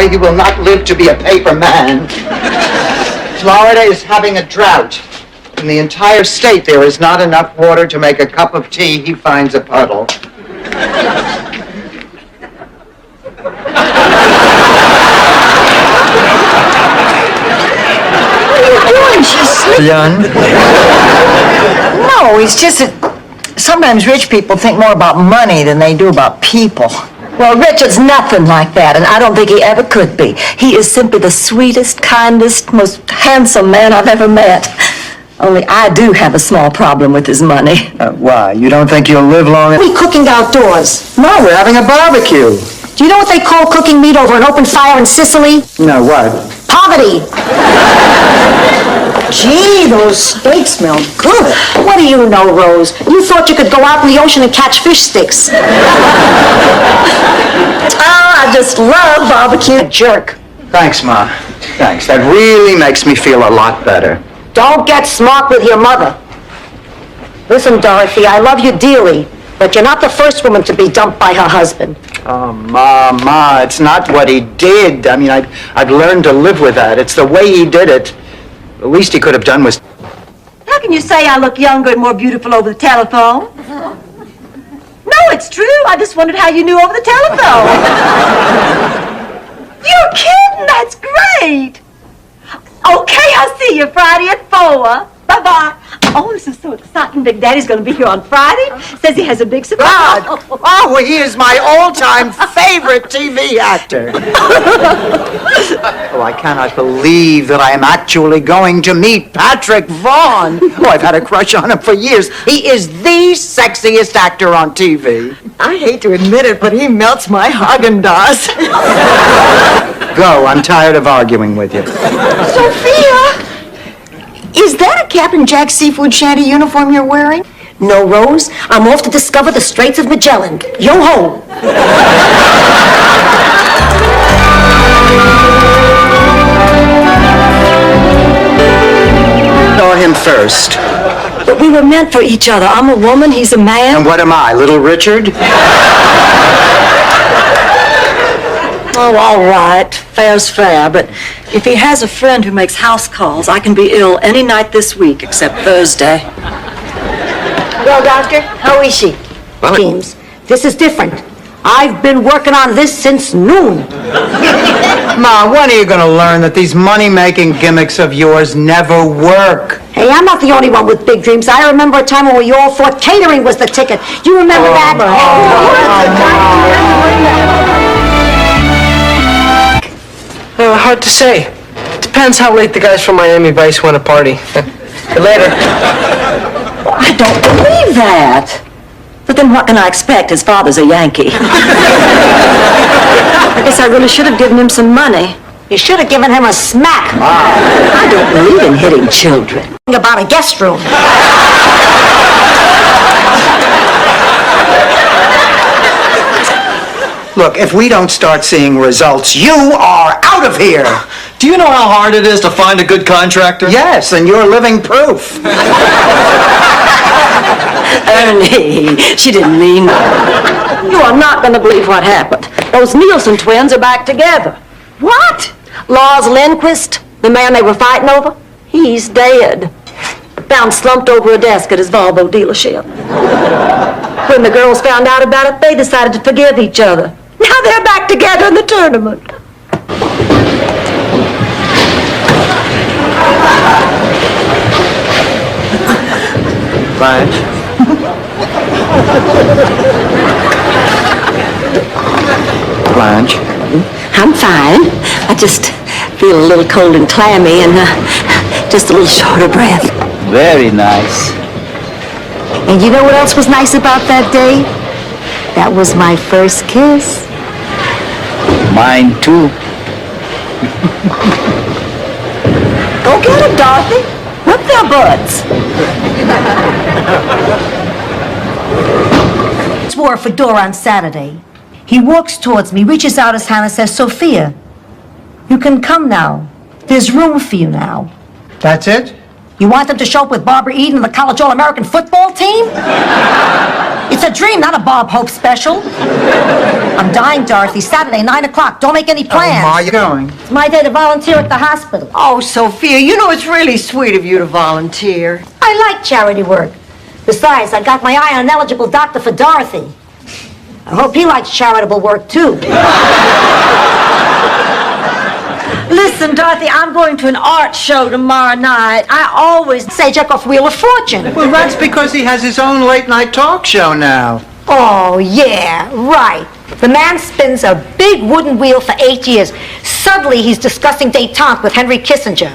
boy. He will not live to be a paper man. Florida is having a drought. In the entire state, there is not enough water to make a cup of tea. He finds a puddle. Young? No, it's just that sometimes rich people think more about money than they do about people. Well, Richard's nothing like that, and I don't think he ever could be. He is simply the sweetest, kindest, most handsome man I've ever met. Only I do have a small problem with his money. Why? You don't think you'll live long? We're cooking outdoors. No, we're having a barbecue. Do you know what they call cooking meat over an open fire in Sicily? No, what? Poverty. Gee, those steaks smell good. What do you know, Rose? You thought you could go out in the ocean and catch fish sticks. Oh, I just love barbecue. Jerk. Thanks, Ma. Thanks. That really makes me feel a lot better. Don't get smart with your mother. Listen, Dorothy, I love you dearly, but you're not the first woman to be dumped by her husband. Oh, Ma, it's not what he did. I mean, I've learned to live with that. It's the way he did it. The least he could have done was... How can you say I look younger and more beautiful over the telephone? No, it's true. I just wondered how you knew over the telephone. You're kidding. That's great. Okay, I'll see you Friday at 4. Bye-bye. Oh, this is so exciting. Big Daddy's going to be here on Friday. Says he has a big surprise. God! Oh, he is my all-time favorite TV actor. Oh, I cannot believe that I am actually going to meet Patrick Vaughn. Oh, I've had a crush on him for years. He is the sexiest actor on TV. I hate to admit it, but he melts my Haagen-Dazs. Go, I'm tired of arguing with you. Sophia! Is that a Captain Jack seafood shanty uniform you're wearing? No, Rose. I'm off to discover the Straits of Magellan. Yo-ho! Saw him first. But we were meant for each other. I'm a woman, he's a man. And what am I, Little Richard? Oh, all right. Fair's fair, but if he has a friend who makes house calls, I can be ill any night this week except Thursday. Well, Doctor, how is she? Well, James, this is different. I've been working on this since noon. Ma, when are you going to learn that these money-making gimmicks of yours never work? Hey, I'm not the only one with big dreams. I remember a time when we all thought catering was the ticket. You remember that? Hard to say. Depends how late the guys from Miami Vice want to party. Later. I don't believe that. But then what can I expect? His father's a Yankee. I guess I really should have given him some money. You should have given him a smack. I don't believe in hitting children. Think about a guest room. Look, if we don't start seeing results, you are out of here! Do you know how hard it is to find a good contractor? Yes, and you're living proof. Ernie, she didn't mean that. You are not going to believe what happened. Those Nielsen twins are back together. What? Lars Lindquist, the man they were fighting over, he's dead. Found slumped over a desk at his Volvo dealership. When the girls found out about it, they decided to forgive each other. Now they're back together in the tournament. Blanche? Blanche? I'm fine. I just feel a little cold and clammy and just a little short of breath. Very nice. And you know what else was nice about that day? That was my first kiss. Mine too. Go get it, Dorothy. Whip their butts. Wore a fedora on Saturday. He walks towards me, reaches out his hand and says, Sophia, you can come now. There's room for you now. That's it? You want them to show up with Barbara Eden and the College All-American football team? It's a dream, not a Bob Hope special. I'm dying, Dorothy. Saturday, 9 o'clock. Don't make any plans. Ma, you going? It's my day to volunteer at the hospital. Oh, Sophia, you know it's really sweet of you to volunteer. I like charity work. Besides, I got my eye on an eligible doctor for Dorothy. I hope he likes charitable work, too. Listen, Dorothy, I'm going to an art show tomorrow night. I always Say Chekhov Wheel of Fortune. Well, that's because he has his own late-night talk show now. Oh, yeah, right. The man spins a big wooden wheel for 8 years. Suddenly, he's discussing détente with Henry Kissinger.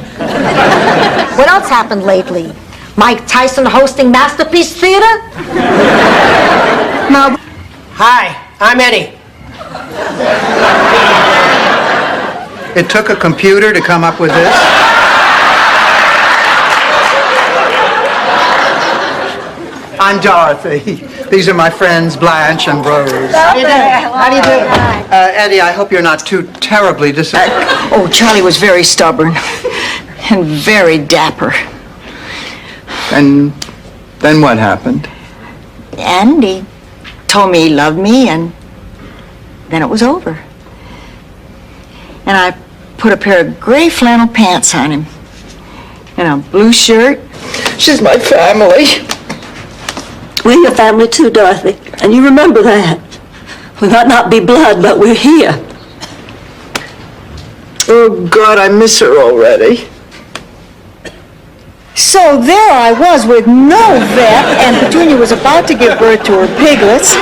What else happened lately? Mike Tyson hosting Masterpiece Theater? No. Hi, I'm Eddie. It took a computer to come up with this? I'm Dorothy. These are my friends, Blanche and Rose. How do you do? How do you do? Eddie, I hope you're not too terribly disappointed. Oh, Charlie was very stubborn and very dapper. And then what happened? And he told me he loved me, and then it was over. And I put a pair of gray flannel pants on him and a blue shirt. She's my family. We're your family too, Dorothy. And you remember that. We might not be blood, but we're here. Oh, God, I miss her already. So there I was with no vet, and Petunia was about to give birth to her piglets.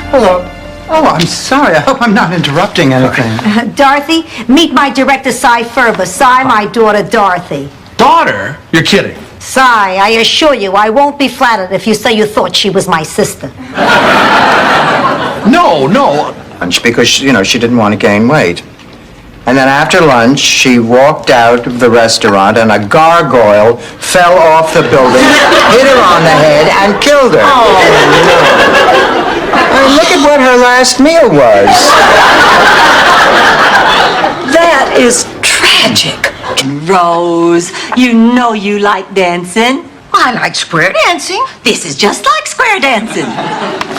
Hello. Oh, I'm sorry. I hope I'm not interrupting anything. Dorothy, meet my director, Cy Ferber. Cy, my daughter, Dorothy. Daughter? You're kidding. Cy, I assure you, I won't be flattered if you say you thought she was my sister. No. Lunch because, she didn't want to gain weight. And then after lunch, she walked out of the restaurant and a gargoyle fell off the building, hit her on the head, and killed her. Oh, no. Look at what her last meal was. That is tragic. Rose, you know you like dancing. I like square dancing. This is just like square dancing.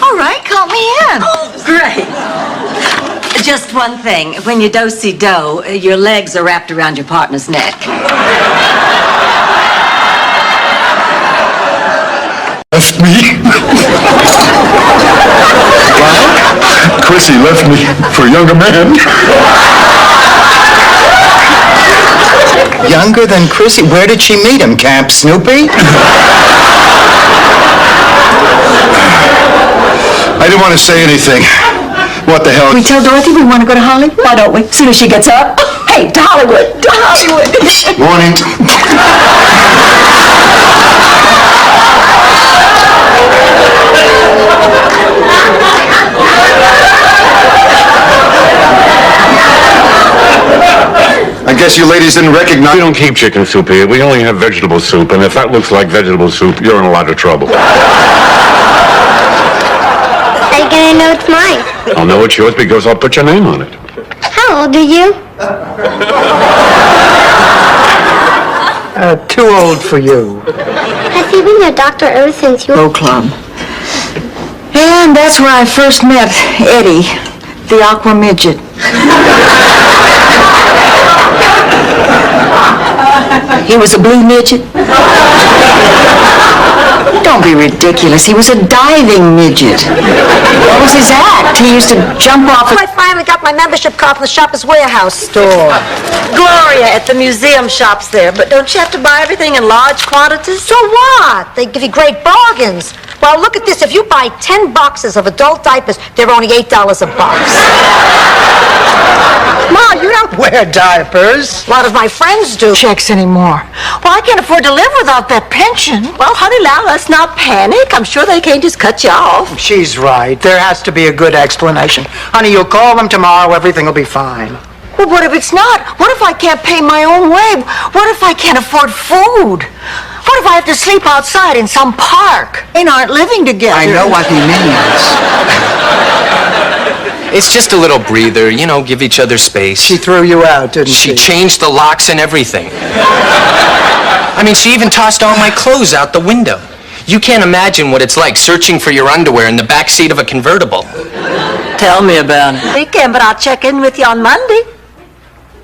All right, count me in. Oh, great. Just one thing. When you do-si-do, your legs are wrapped around your partner's neck. Left me. Chrissy left me for a younger man. Younger than Chrissy? Where did she meet him? Camp Snoopy? I didn't want to say anything. What the hell? We tell Dorothy we want to go to Hollywood? Why don't we? As soon as she gets up. Hey, to Hollywood! To Hollywood! Morning. I guess you ladies didn't recognize... We don't keep chicken soup here. We only have vegetable soup, and if that looks like vegetable soup, you're in a lot of trouble. How are you gonna know it's mine? I'll know it's yours because I'll put your name on it. How old are you? Too old for you. Has he been your doctor ever since you were... Club. And that's where I first met Eddie, the aqua midget. He was a blue midget? Don't be ridiculous. He was a diving midget. What was his act? He used to jump off I finally got my membership card from the Shoppers Warehouse store. Gloria at the museum shops there, but don't you have to buy everything in large quantities? So what? They give you great bargains. Well, look at this. If you buy 10 boxes of adult diapers, they're only $8 a box. Ma, you don't wear diapers. A lot of my friends do. checks anymore. Well, I can't afford to live without that pension. Well, honey, now let's not panic. I'm sure they can't just cut you off. She's right. There has to be a good explanation. Honey, you'll call them tomorrow. Everything will be fine. Well, what if it's not? What if I can't pay my own way? What if I can't afford food? What if I have to sleep outside in some park? They aren't living together. I know what he means. It's just a little breather, you know, give each other space. She threw you out, didn't she? She changed the locks and everything. I mean, she even tossed all my clothes out the window. You can't imagine what it's like searching for your underwear in the back seat of a convertible. Tell me about it. Weekend, but I'll check in with you on Monday.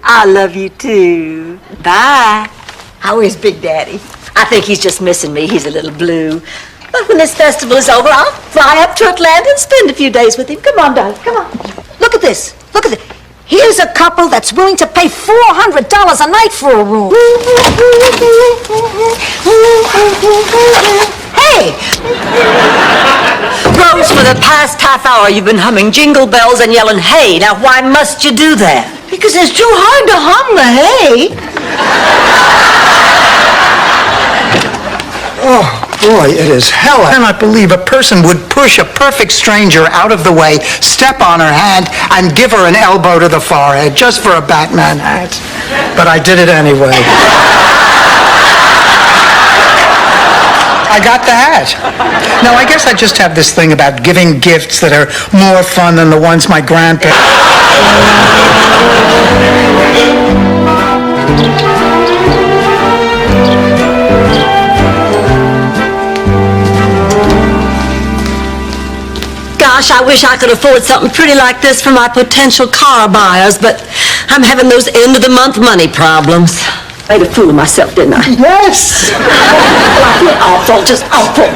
I love you too. Bye. How is Big Daddy? I think he's just missing me. He's a little blue. But when this festival is over, I'll fly up to Atlanta and spend a few days with him. Come on, darling, come on. Look at this. Look at this. Here's a couple that's willing to pay $400 a night for a room. Hey! Rose, for the past half hour, you've been humming jingle bells and yelling, hey. Now, why must you do that? Because it's too hard to hum the hay. Oh, boy, it is hell. I cannot believe a person would push a perfect stranger out of the way, step on her hand, and give her an elbow to the forehead just for a Batman hat. But I did it anyway. I got the hat. Now, I guess I just have this thing about giving gifts that are more fun than the ones my grandparents... Gosh, I wish I could afford something pretty like this for my potential car buyers, but I'm having those end-of-the-month money problems. Made a fool of myself, didn't I? Yes! I feel awful, just awful.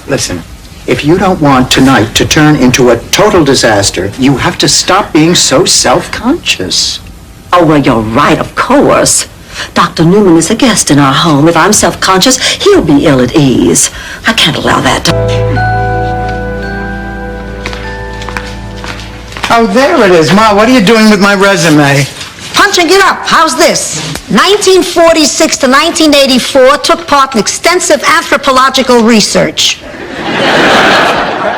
Listen, if you don't want tonight to turn into a total disaster, you have to stop being so self-conscious. Oh, well, you're right, of course. Dr. Newman is a guest in our home. If I'm self-conscious, he'll be ill at ease. I can't allow that to... Oh, there it is. Ma, what are you doing with my resume? Punching it up. How's this? 1946 to 1984 took part in extensive anthropological research.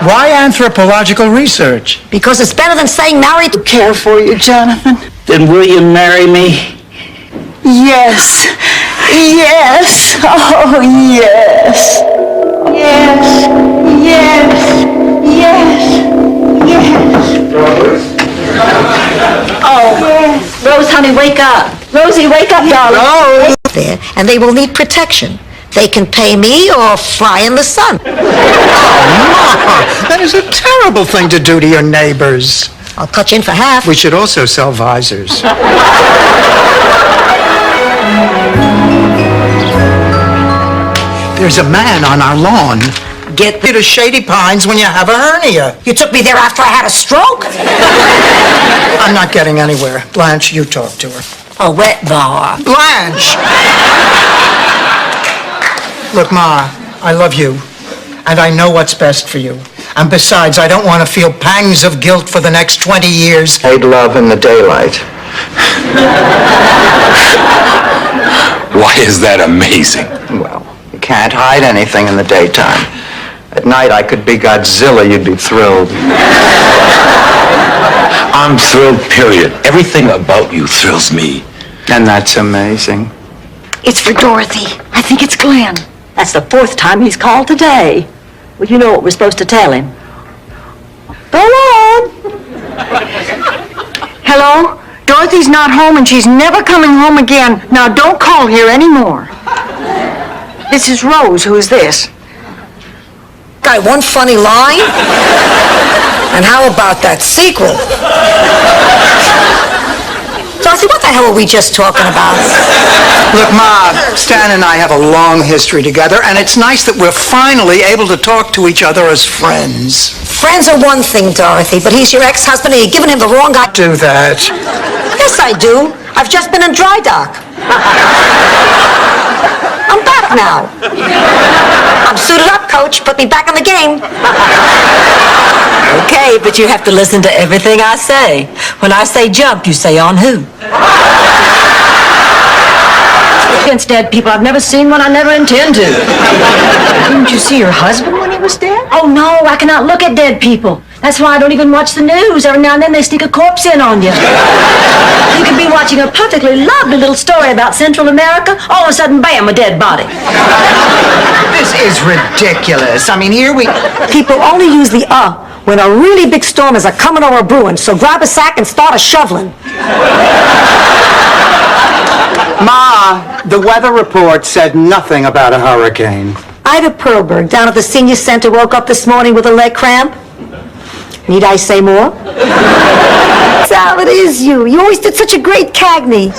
Why anthropological research? Because it's better than saying married to... Care for you, Jonathan? Then will you marry me? Yes. Yes. Oh, yes. Yes. Yes. Yes. Yes. Oh, Rose, honey, wake up. Rosie, wake up, darling. there, and they will need protection. They can pay me or fry in the sun. Ma, that is a terrible thing to do to your neighbors. I'll cut you in for half. We should also sell visors. There's a man on our lawn. Get me to Shady Pines when you have a hernia. You took me there after I had a stroke? I'm not getting anywhere. Blanche, you talk to her. A wet bar. Blanche! Look, Ma, I love you, and I know what's best for you. And besides, I don't want to feel pangs of guilt for the next 20 years. Made love in the daylight. Why is that amazing? Well, you can't hide anything in the daytime. At night, I could be Godzilla. You'd be thrilled. I'm thrilled, period. Everything about you thrills me. And that's amazing. It's for Dorothy. I think it's Glenn. That's the fourth time he's called today. Well, you know what we're supposed to tell him. Go on. Hello? Dorothy's not home and she's never coming home again. Now don't call here anymore. This is Rose. Who is this? Got one funny line? And how about that sequel? Dorothy, what the hell were we just talking about? Look, Ma, Stan and I have a long history together, and it's nice that we're finally able to talk to each other as friends. Friends are one thing, Dorothy, but he's your ex-husband and you're giving him the wrong guy. Do that. Yes, I do. I've just been in dry dock. I'm back now. I'm suited up, Coach. Put me back in the game. Okay, but you have to listen to everything I say. When I say jump, you say on who? Against dead people. I've never seen one. I never intend to. Didn't you see your husband when he was dead? Oh, no, I cannot look at dead people. That's why I don't even watch the news. Every now and then they sneak a corpse in on you. You could be watching a perfectly lovely little story about Central America. All of a sudden, bam, a dead body. This is ridiculous. I mean, here we... People only use the when a really big storm is a-coming or a-brewing, so grab a sack and start a-shoveling. Ma, the weather report said nothing about a hurricane. Ida Perlberg down at the senior center woke up this morning with a leg cramp. Need I say more? Sal, it is you. You always did such a great Cagney.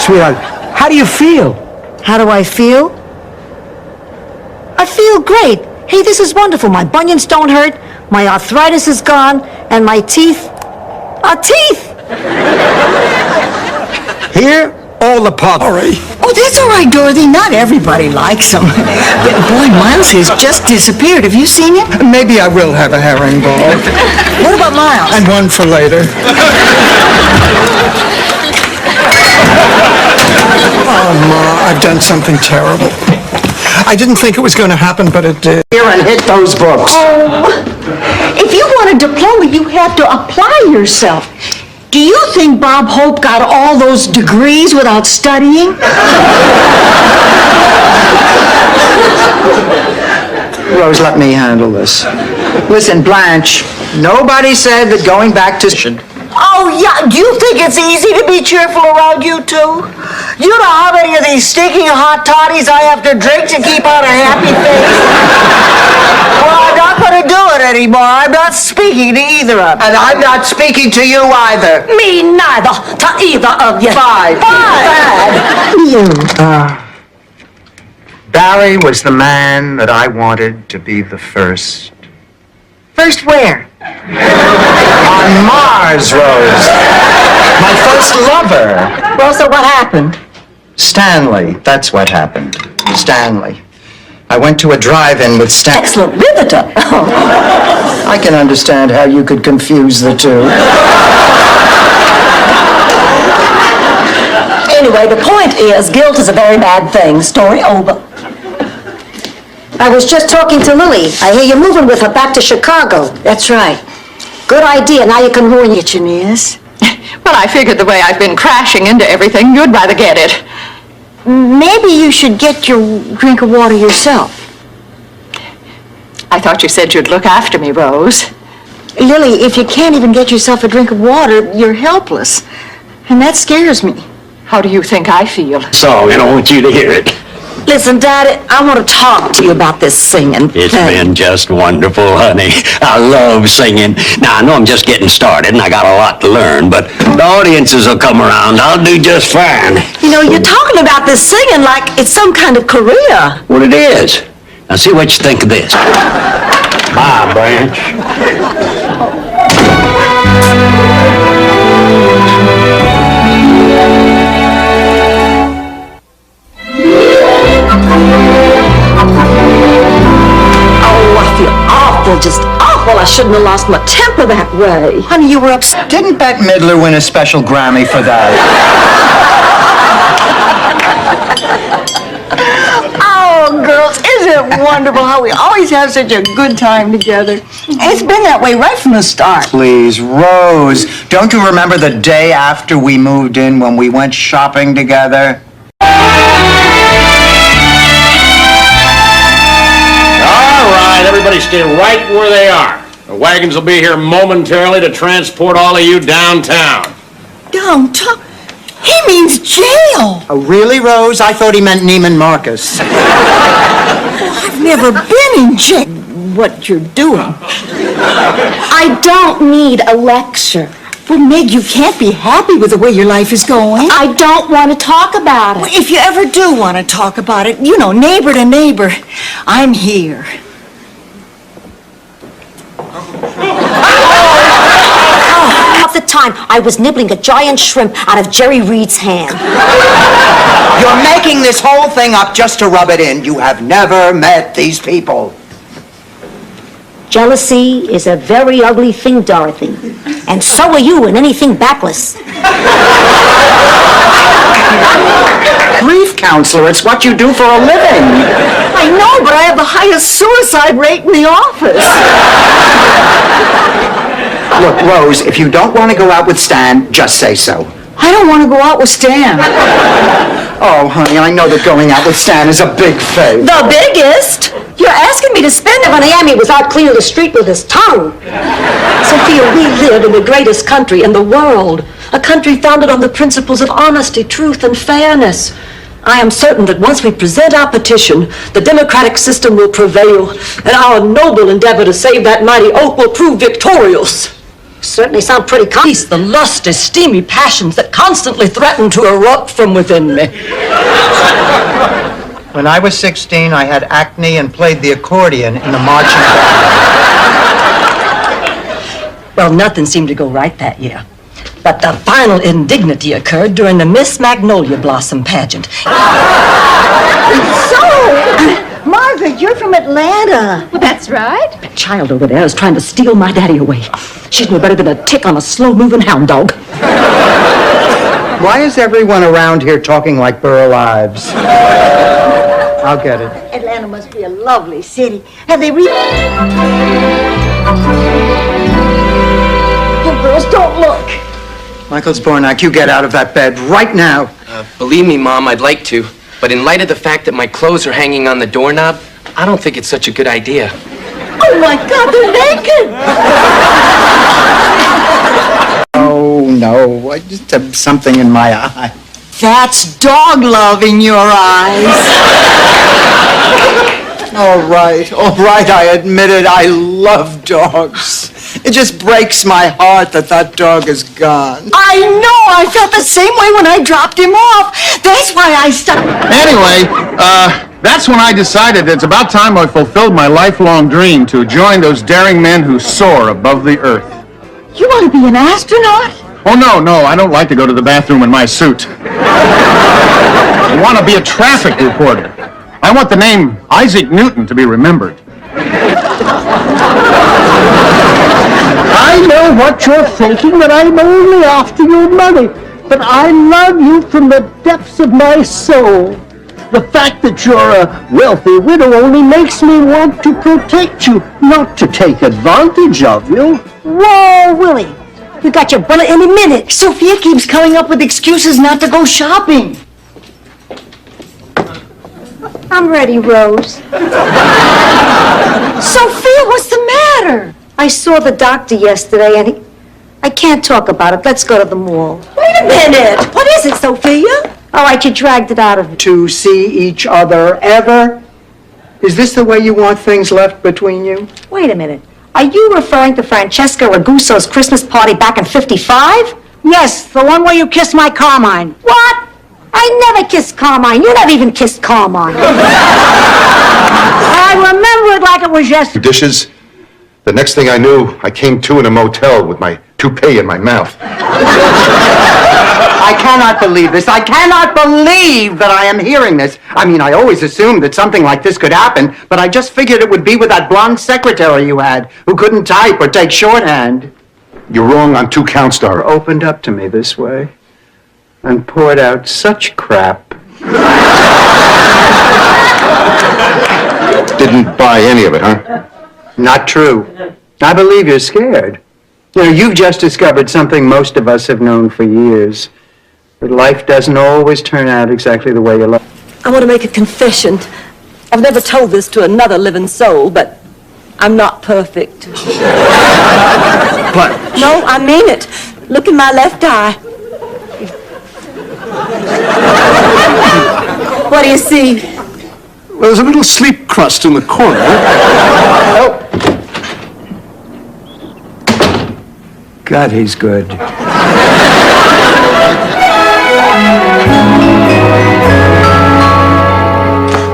Sweetheart, how do you feel? How do I feel? I feel great. Hey, this is wonderful. My bunions don't hurt, my arthritis is gone, and my teeth are teeth. Here, all the pottery. Oh, that's all right, Dorothy. Not everybody likes them. But boy, Miles has just disappeared. Have you seen him? Maybe I will have a herringbone. What about Miles? And one for later. Oh, Ma, I've done something terrible. I didn't think it was going to happen, but it did. Here and hit those books. Oh, if you want a diploma, you have to apply yourself. Do you think Bob Hope got all those degrees without studying? Rose, let me handle this. Listen, Blanche, nobody said that going back to... Oh, yeah. Do you think it's easy to be cheerful around you two? You know how many of these stinking hot toddies I have to drink to keep on a happy face? Well, I'm not going to do it anymore. I'm not speaking to either of you. And I'm not speaking to you either. Me neither, to either of you. Bye. Barry was the man that I wanted to be the first. First where? On Mars, Rose. My first lover. Well, so what happened? Stanley. That's what happened. Stanley. I went to a drive-in with Stanley. Excellent riveter. I can understand how you could confuse the two. Anyway, the point is, guilt is a very bad thing. Story over. I was just talking to Lily. I hear you're moving with her back to Chicago. That's right. Good idea. Now you can ruin your... Kitchen is. Well, I figured the way I've been crashing into everything, you'd rather get it. Maybe you should get your drink of water yourself. I thought you said you'd look after me, Rose. Lily, if you can't even get yourself a drink of water, you're helpless. And that scares me. How do you think I feel? Song, and I want you to hear it. Listen, Daddy, I want to talk to you about this singing. It's been just wonderful, honey. I love singing. Now, I know I'm just getting started, and I got a lot to learn, but the audiences will come around. I'll do just fine. You know, you're talking about this singing like it's some kind of career. Well, it is. Now, see what you think of this. Bye, Branch. Just awful. I shouldn't have lost my temper that way. Honey, you were upset. Didn't Bette Midler win a special Grammy for that? Oh, girls, isn't it wonderful how we always have such a good time together? It's been that way right from the start. Please, Rose, don't you remember the day after we moved in when we went shopping together? Everybody stay right where they are. The wagons will be here momentarily to transport all of you downtown. Downtown? He means jail. Oh, really, Rose? I thought he meant Neiman Marcus. I've never been in jail. What you're doing. I don't need a lecture. Well, Meg, you can't be happy with the way your life is going. I don't want to talk about it. Well, if you ever do want to talk about it, you know, neighbor to neighbor, I'm here. Half the time, I was nibbling a giant shrimp out of Jerry Reed's hand. You're making this whole thing up just to rub it in. You have never met these people. Jealousy is a very ugly thing, Dorothy. And so are you in anything backless. Grief counselor, it's what you do for a living. I know, but I have the highest suicide rate in the office. Look, Rose, if you don't want to go out with Stan, just say so. I don't want to go out with Stan. Oh, honey, I know that going out with Stan is a big favor. The biggest? You're asking me to spend it when Amy was out cleaning the street with his tongue. Sophia, we live in the greatest country in the world. A country founded on the principles of honesty, truth, and fairness. I am certain that once we present our petition, the democratic system will prevail, and our noble endeavor to save that mighty oak will prove victorious. Certainly sound pretty Peace, the lusty, steamy passions that constantly threaten to erupt from within me. When I was 16, I had acne and played the accordion in the marching band. Well, nothing seemed to go right that year. But the final indignity occurred during the Miss Magnolia Blossom pageant. So, Margaret, you're from Atlanta. Well, that's right. That child over there is trying to steal my daddy away. She's no better than a tick on a slow-moving hound dog. Why is everyone around here talking like Burl Ives? I'll get it. Atlanta must be a lovely city. Have they You girls, don't look. Michael Zbornak, you get out of that bed right now. Believe me, Mom, I'd like to. But in light of the fact that my clothes are hanging on the doorknob, I don't think it's such a good idea. Oh, my God, they're naked. Oh, no. I just have something in my eye. That's dog love in your eyes. All right, I admit it. I love dogs. It just breaks my heart that that dog is gone. I know. I felt the same way when I dropped him off. That's why I stopped. Anyway, that's when I decided it's about time I fulfilled my lifelong dream to join those daring men who soar above the earth. You want to be an astronaut? Oh, no, I don't like to go to the bathroom in my suit. I want to be a traffic reporter. I want the name Isaac Newton to be remembered. I know what you're thinking, that I'm only after your money, but I love you from the depths of my soul. The fact that you're a wealthy widow only makes me want to protect you, not to take advantage of you. Whoa, Willie. You got your bullet any minute. Sophia keeps coming up with excuses not to go shopping. I'm ready, Rose. Sophia, what's the matter? I saw the doctor yesterday, and I can't talk about it. Let's go to the mall. Wait a minute. What is it, Sophia? All right, you dragged it out of me. To see each other ever? Is this the way you want things left between you? Wait a minute. Are you referring to Francesca Ragusso's Christmas party back in '55? Yes, the one where you kissed my Carmine. What? I never kissed Carmine. You never even kissed Carmine. I remember it like it was yesterday. Dishes. The next thing I knew, I came to in a motel with my toupee in my mouth. I cannot believe this. I cannot believe that I am hearing this. I mean, I always assumed that something like this could happen, but I just figured it would be with that blonde secretary you had, who couldn't type or take shorthand. You're wrong on 2 counts, Dara. Opened up to me this way and poured out such crap. Didn't buy any of it, huh? Not true. I believe you're scared. You know, you've just discovered something most of us have known for years. That life doesn't always turn out exactly the way you like. I want to make a confession. I've never told this to another living soul, but I'm not perfect. But No, I mean it. Look in my left eye. What do you see? well, there's a little sleep crust in the corner. God, he's good.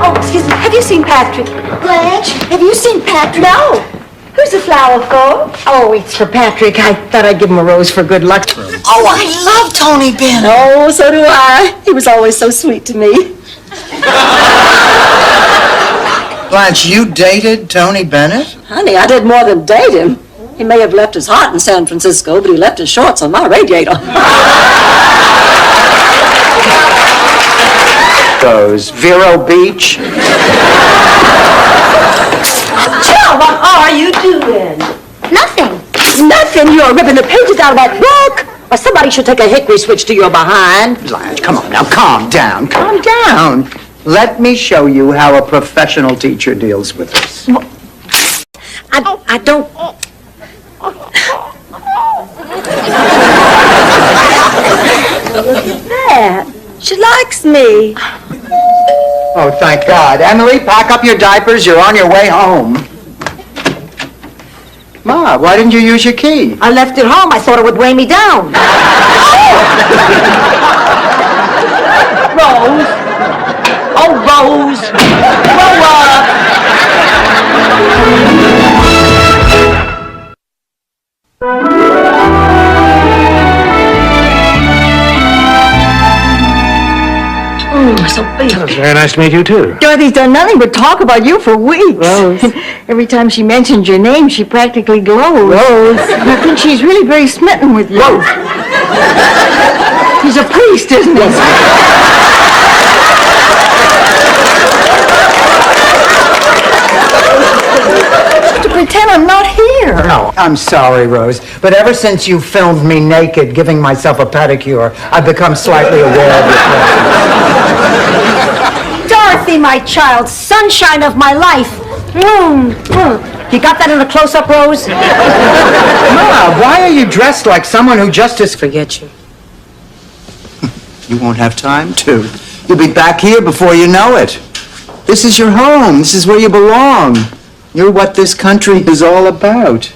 Oh, excuse me. Have you seen Patrick? Blanche, have you seen Patrick? No. Who's the flower for? Oh, it's for Patrick. I thought I'd give him a rose for good luck. Oh, I love Tony Bennett. Oh, so do I. He was always so sweet to me. Blanche, you dated Tony Bennett? Honey, I did more than date him. He may have left his heart in San Francisco, but he left his shorts on my radiator. Those Vero Beach? Jill, what are you doing? Nothing. Nothing. You're ripping the pages out of that book. Well, somebody should take a hickory switch to your behind. Blanche, come on now, calm down, calm down. Let me show you how a professional teacher deals with this. I don't... Look at that. She likes me. Oh, thank God. Emily, pack up your diapers. You're on your way home. Ma, why didn't you use your key? I left it home. I thought it would weigh me down. Rose. Oh, Rose. Grow up. So big. Very nice to meet you, too. Dorothy's done nothing but talk about you for weeks. Rose. Every time she mentions your name, she practically glows. Rose. I think she's really very smitten with you. Rose. He's a priest, isn't he? To pretend I'm not here. No, I'm sorry, Rose, but ever since you filmed me naked giving myself a pedicure, I've become slightly aware of your presence. Dorothy, my child, sunshine of my life. You got that in a close-up, Rose? Ma, why are you dressed like someone who just is... Forget you. You won't have time to. You'll be back here before you know it. This is your home. This is where you belong. You're what this country is all about.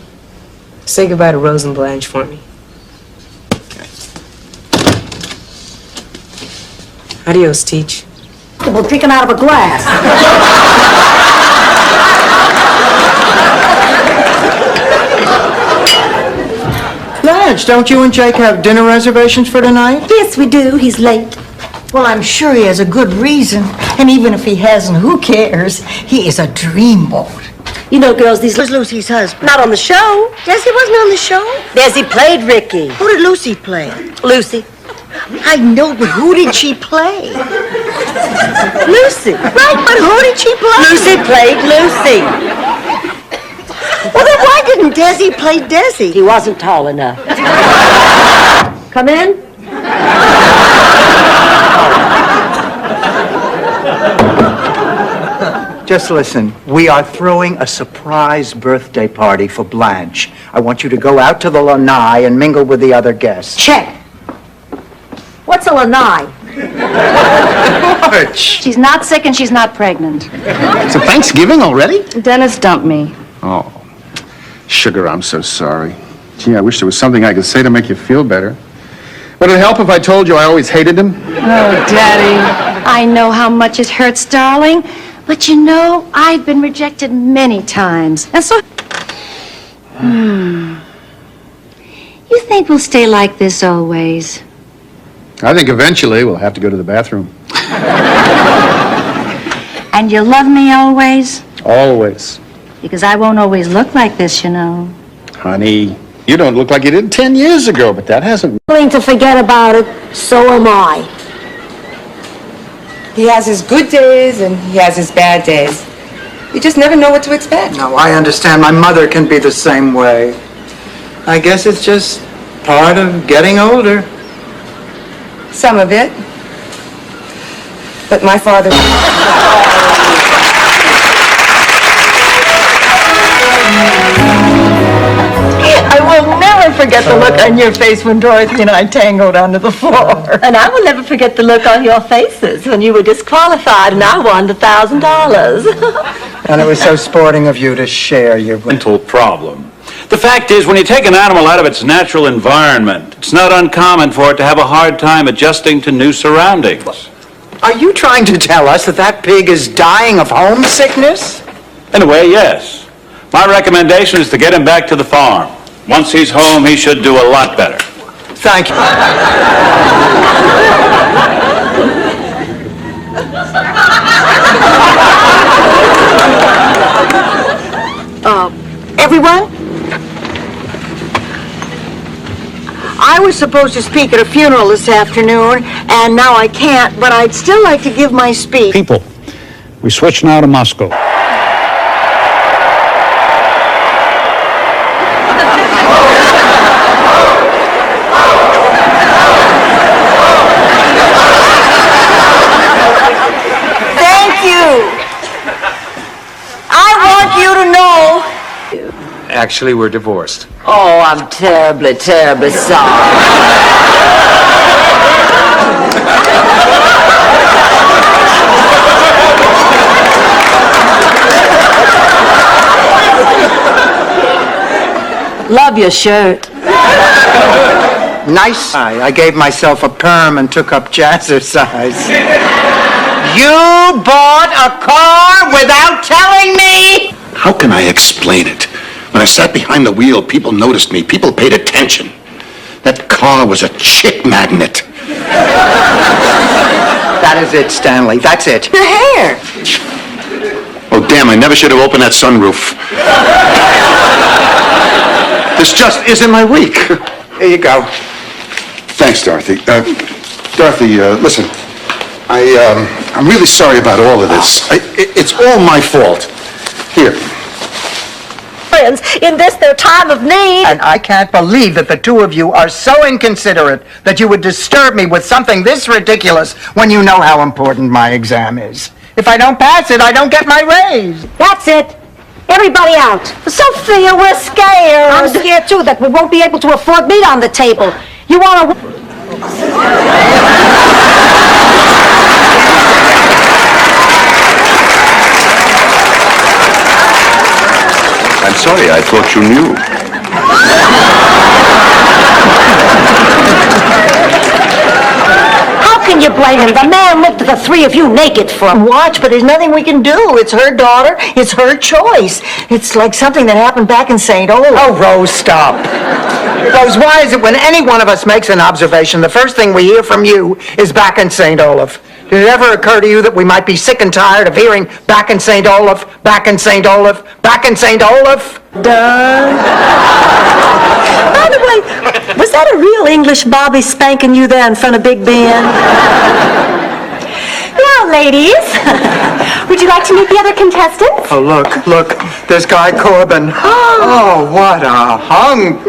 Say goodbye to Rose and Blanche for me. Adios, Teach. We're drinking out of a glass. Blanche, don't you and Jake have dinner reservations for tonight? Yes, we do. He's late. Well, I'm sure he has a good reason. And even if he hasn't, who cares? He is a dreamboat. You know, girls, these... Where's Lucy's husband? Not on the show. Desi wasn't on the show? Desi played Ricky. Who did Lucy play? Lucy. I know, but who did she play? Lucy. Right, but who did she play? Lucy played Lucy. Well, then why didn't Desi play Desi? He wasn't tall enough. Come in. Just listen. We are throwing a surprise birthday party for Blanche. I want you to go out to the lanai and mingle with the other guests. Check. What's a lanai? March! She's not sick and she's not pregnant. It's a Thanksgiving already? Dennis dumped me. Oh, sugar, I'm so sorry. Gee, I wish there was something I could say to make you feel better. Would it help if I told you I always hated him? Oh, Daddy. I know how much it hurts, darling. But you know, I've been rejected many times. And so... You think we'll stay like this always? I think eventually we'll have to go to the bathroom. And you'll love me always? Always. Because I won't always look like this, you know. Honey, you don't look like you did 10 years ago, but that hasn't... Willing to forget about it, so am I. He has his good days and he has his bad days. You just never know what to expect. No, I understand. My mother can be the same way. I guess it's just part of getting older. Some of it. But my father... I will never forget the look on your face when Dorothy and I tangled onto the floor. And I will never forget the look on your faces when you were disqualified and I won $1,000. And it was so sporting of you to share your... Mental problem. The fact is, when you take an animal out of its natural environment, it's not uncommon for it to have a hard time adjusting to new surroundings. Are you trying to tell us that that pig is dying of homesickness? In a way, yes. My recommendation is to get him back to the farm. Once he's home, he should do a lot better. Thank you. Everyone? I was supposed to speak at a funeral this afternoon, and now I can't, but I'd still like to give my speech. People, we switch now to Moscow. Actually, we're divorced. Oh, I'm terribly, terribly sorry. Love your shirt. Nice. I gave myself a perm and took up jazzercise. You bought a car without telling me? How can I explain it? When I sat behind the wheel, people noticed me. People paid attention. That car was a chick magnet. That is it, Stanley. That's it. Your hair. Oh, damn, I never should have opened that sunroof. This just isn't my week. Here you go. Thanks, Dorothy. Dorothy, listen. I'm really sorry about all of this. It's all my fault. Here. Friends, in their time of need. And I can't believe that the two of you are so inconsiderate that you would disturb me with something this ridiculous when you know how important my exam is. If I don't pass it, I don't get my raise. That's it. Everybody out. Sophia, we're scared. I'm scared, too, that we won't be able to afford meat on the table. You want to... I'm sorry, I thought you knew. How can you blame him? The man looked at the three of you naked for him. Watch, but there's nothing we can do. It's her daughter. It's her choice. It's like something that happened back in St. Olaf. Oh, Rose, stop. Rose, why is it when any one of us makes an observation, the first thing we hear from you is back in St. Olaf? Did it ever occur to you that we might be sick and tired of hearing back in St. Olaf, back in St. Olaf, back in St. Olaf? Done. By the way, was that a real English Bobby spanking you there in front of Big Ben? Now, ladies, would you like to meet the other contestants? Oh, look, there's Guy Corbin. Oh, what a hunk.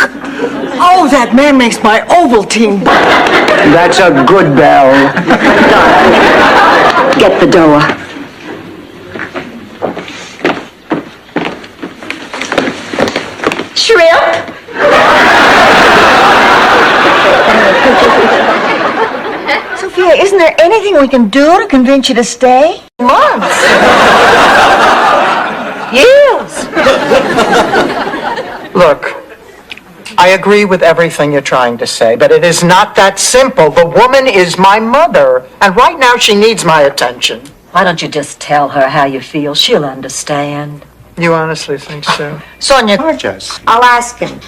Oh, that man makes my Ovaltine. That's a good bell. Get the door. Shrimp? Sophia, isn't there anything we can do to convince you to stay? Months. Years. Look, I agree with everything you're trying to say, but it is not that simple. The woman is my mother, and right now she needs my attention. Why don't you just tell her how you feel? She'll understand. You honestly think so? Sonia, Gorgeous. I'll ask him.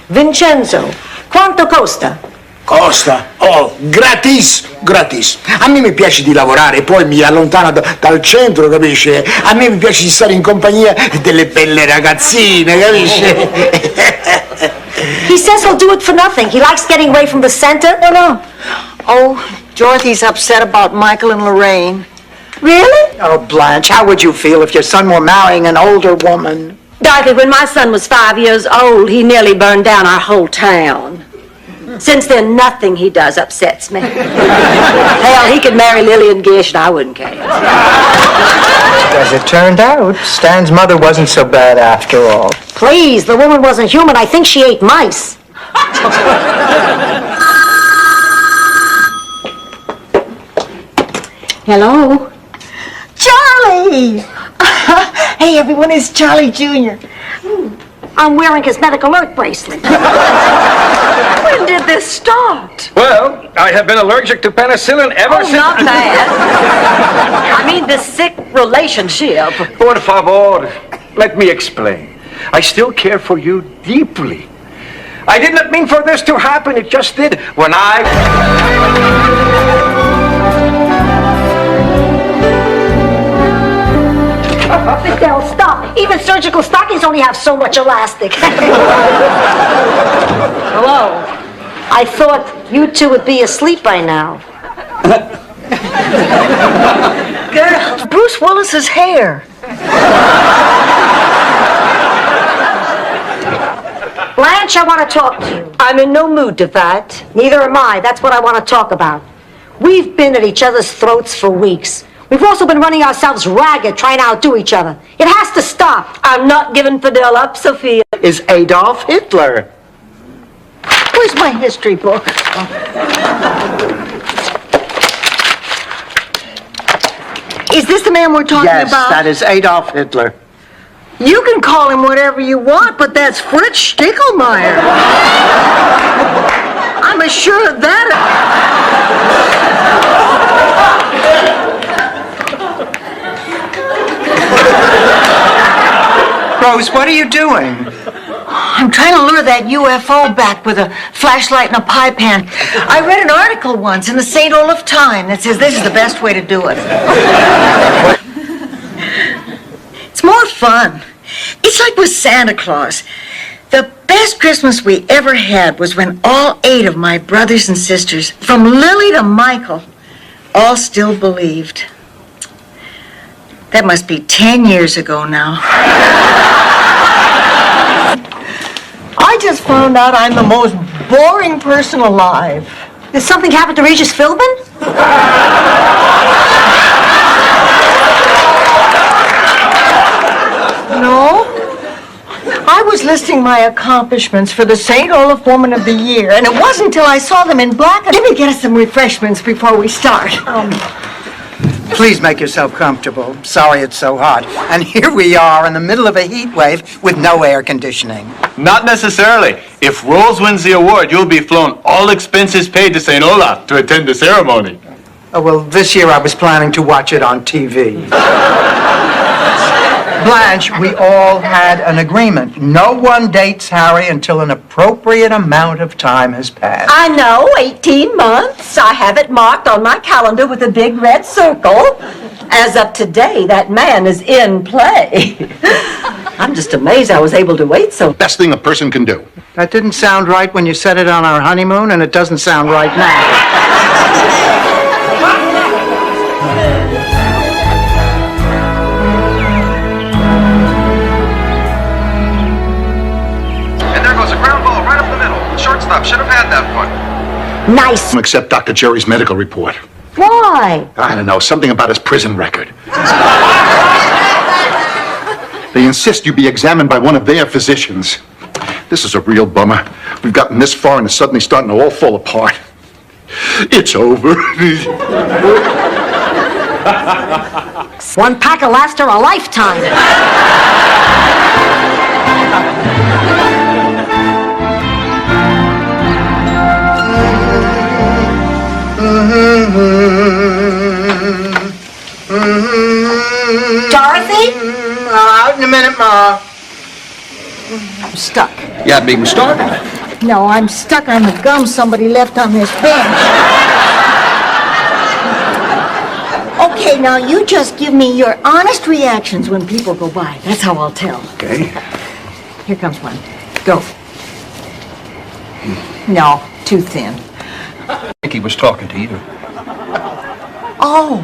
Vincenzo, quanto costa? Costa? Oh, gratis, gratis. A me mi piace di lavorare, poi mi allontano dal centro, capisci? A me mi piace di stare in compagnia delle belle ragazzine, capisci? He says he'll do it for nothing. He likes getting away from the center. No. Oh, Dorothy's upset about Michael and Lorraine. Really? Oh, Blanche, how would you feel if your son were marrying an older woman? Dorothy, when my son was 5 years old, he nearly burned down our whole town. Since then, nothing he does upsets me. Hell, he could marry Lillian Gish and I wouldn't care. As it turned out, Stan's mother wasn't so bad after all. Please, the woman wasn't human. I think she ate mice. Hello? Charlie! Hey, everyone, it's Charlie Jr. I'm wearing his medical alert bracelet. When did this start? Well, I have been allergic to penicillin ever since... Not bad. I mean, this sick relationship. Por favor, let me explain. I still care for you deeply. I did not mean for this to happen. It just did when They'll stop. Even surgical stockings only have so much elastic. Hello. I thought you two would be asleep by now. Girl, Bruce Willis's hair. Blanche, I want to talk to you. I'm in no mood to fight. Neither am I. That's what I want to talk about. We've been at each other's throats for weeks. We've also been running ourselves ragged trying to outdo each other. It has to stop. I'm not giving Fidel up, Sophia. Is Adolf Hitler. Where's my history book? Is this the man we're talking Yes, about? that is Adolf Hitler. You can call him whatever you want, but that's Fritz Stickelmeyer. I'm assured of that. Rose, what are you doing? I'm trying to lure that UFO back with a flashlight and a pie pan. I read an article once in the St. Olaf Times that says this is the best way to do it. It's more fun. It's like with Santa Claus. The best Christmas we ever had was when all 8 of my brothers and sisters, from Lily to Michael, all still believed. That must be 10 years ago now. I just found out I'm the most boring person alive. Did something happen to Regis Philbin? No. I was listing my accomplishments for the St. Olaf Woman of the Year, and it wasn't until I saw them in black. Let me get us some refreshments before we start. Please make yourself comfortable. Sorry it's so hot. And here we are in the middle of a heat wave with no air conditioning. Not necessarily. If Rose wins the award, you'll be flown all expenses paid to St. Olaf to attend the ceremony. Oh, well, this year I was planning to watch it on TV. Blanche, we all had an agreement. No one dates Harry until an appropriate amount of time has passed. I know, 18 months. I have it marked on my calendar with a big red circle. As of today, that man is in play. I'm just amazed I was able to wait so. Best thing a person can do. That didn't sound right when you said it on our honeymoon, and it doesn't sound right now. Shortstop should have had that one. Nice. Except Dr. Jerry's medical report. Why? I don't know, something about his prison record. They insist you be examined by one of their physicians. This is a real bummer. We've gotten this far and it's suddenly starting to all fall apart. It's over. One pack will last her a lifetime. Dorothy? Out in a minute, Ma. I'm stuck. Yeah, being stuck? No, I'm stuck on the gum somebody left on this bench. Okay, now you just give me your honest reactions when people go by. That's how I'll tell. Okay. Here comes one. Go. No, too thin. I think he was talking to you. Oh.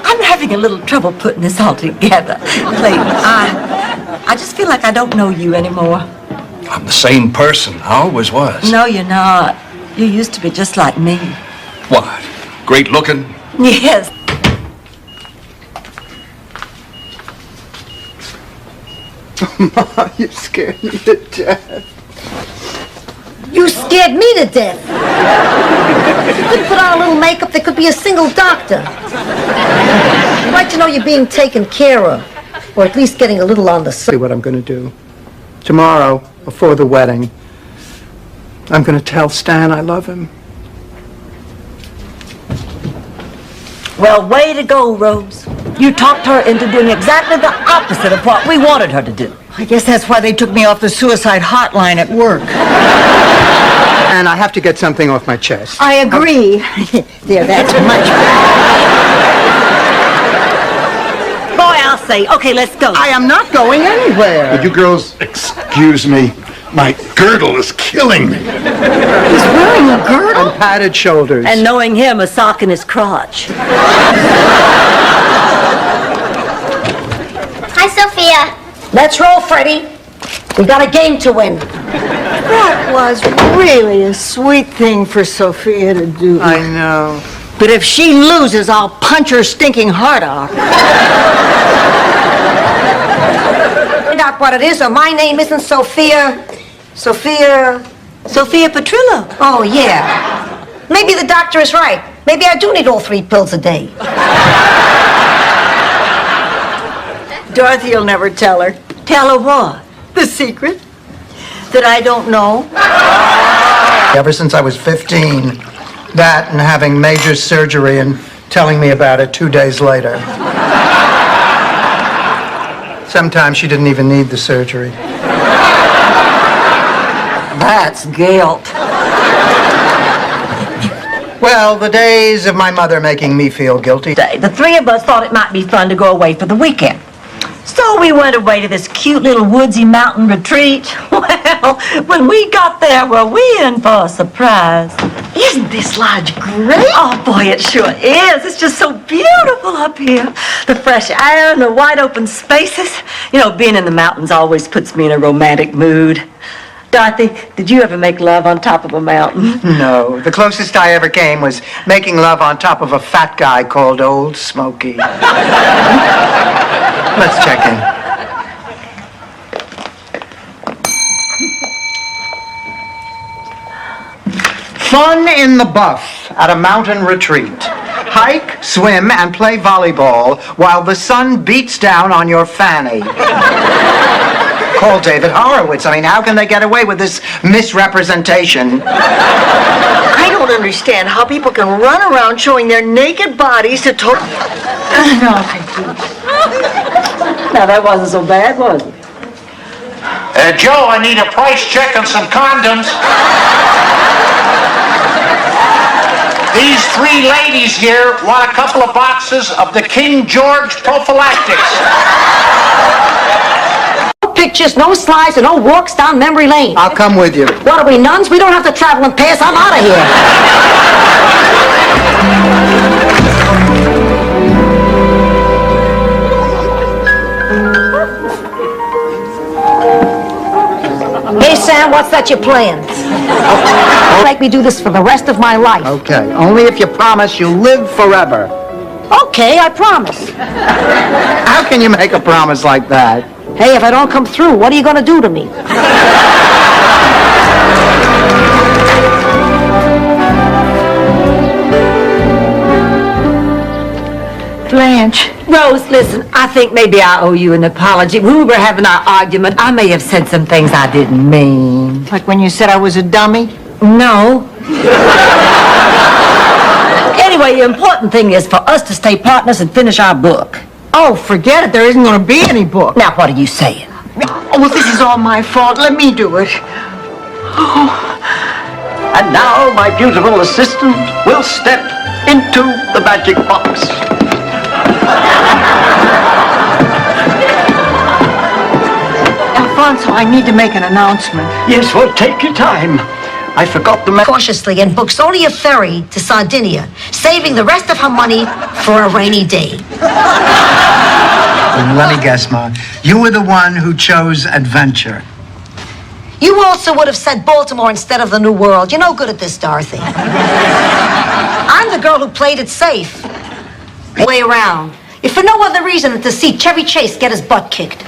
I'm having a little trouble putting this all together. Clayton, I just feel like I don't know you anymore. I'm the same person. I always was. No, you're not. You used to be just like me. What? Great looking? Yes. Ma, you scared me to death. You scared me to death. You could put on a little makeup, there could be a single doctor. I'd like to know you're being taken care of, or at least getting a little on the side. See what I'm going to do. Tomorrow, before the wedding, I'm going to tell Stan I love him. Well, way to go, Rose. You talked her into doing exactly the opposite of what we wanted her to do. I guess that's why they took me off the suicide hotline at work. And I have to get something off my chest. I agree. There, that's much better. Boy, I'll say, okay, let's go. I am not going anywhere. Would you girls excuse me? My girdle is killing me. He's wearing a girdle? And padded shoulders. And knowing him, a sock in his crotch. Hi, Sophia. Let's roll, Freddie. We got a game to win. That was really a sweet thing for Sophia to do. I know. But if she loses, I'll punch her stinking heart out. Find out what it is, or my name isn't Sophia Petrillo. Oh, yeah. Maybe the doctor is right. Maybe I do need all 3 pills a day. Dorothy will never tell her. Tell her what? The secret that I don't know. Ever since I was 15, that and having major surgery and telling me about it 2 days later. Sometimes she didn't even need the surgery. That's guilt. Well, the days of my mother making me feel guilty. The 3 of us thought it might be fun to go away for the weekend. So we went away to this cute little woodsy mountain retreat. Well, when we got there, were we in for a surprise? Isn't this lodge great? Oh, boy, it sure is. It's just so beautiful up here. The fresh air and the wide open spaces. You know, being in the mountains always puts me in a romantic mood. Dorothy, did you ever make love on top of a mountain? No, the closest I ever came was making love on top of a fat guy called Old Smoky. Let's check in. Fun in the buff at a mountain retreat. Hike, swim, and play volleyball while the sun beats down on your fanny. Call David Horowitz. I mean, how can they get away with this misrepresentation? I don't understand how people can run around showing their naked bodies to total... No, thank you. Now, that wasn't so bad, was it? Joe, I need a price check on some condoms. These 3 ladies here want a couple of boxes of the King George prophylactics. No pictures, no slides, and no walks down memory lane. I'll come with you. What are we, nuns? We don't have to travel in pairs. I'm out of here. Hey, Sam, what's that you're playing? Make me do this for the rest of my life. Okay, only if you promise you'll live forever. Okay, I promise. How can you make a promise like that? Hey, if I don't come through, what are you going to do to me? Blanche. Rose, listen, I think maybe I owe you an apology. When we were having our argument, I may have said some things I didn't mean. Like when you said I was a dummy? No. Anyway, the important thing is for us to stay partners and finish our book. Oh, forget it. There isn't going to be any book. Now, what are you saying? Oh, well, this is all my fault. Let me do it. Oh. And now my beautiful assistant will step into the magic box. Alfonso, I need to make an announcement. Yes, well, take your time. I forgot the cautiously and books only a ferry to Sardinia, saving the rest of her money for a rainy day. Let me guess, Ma. You were the one who chose adventure. You also would have said Baltimore instead of the New World. You're no good at this, Dorothy. I'm the girl who played it safe. Way around. If for no other reason than to see Chevy Chase get his butt kicked.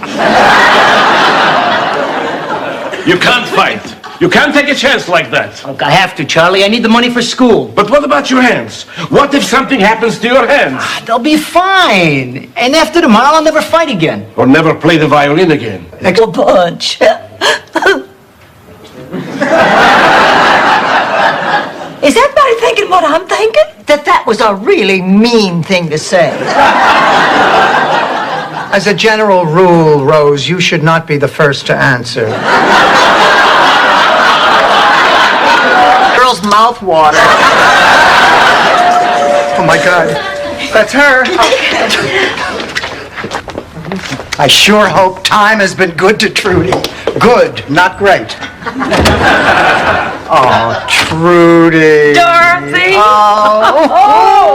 You can't fight. You can't take a chance like that. Look, I have to, Charlie. I need the money for school. But what about your hands? What if something happens to your hands? They'll be fine. And after tomorrow, I'll never fight again. Or never play the violin again. A bunch. Is everybody thinking what I'm thinking? That was a really mean thing to say. As a general rule, Rose, you should not be the first to answer. Girl's mouth water. Oh, my God. That's her. I sure hope time has been good to Trudy. Good, not great. Oh, Trudy. Dorothy! Oh.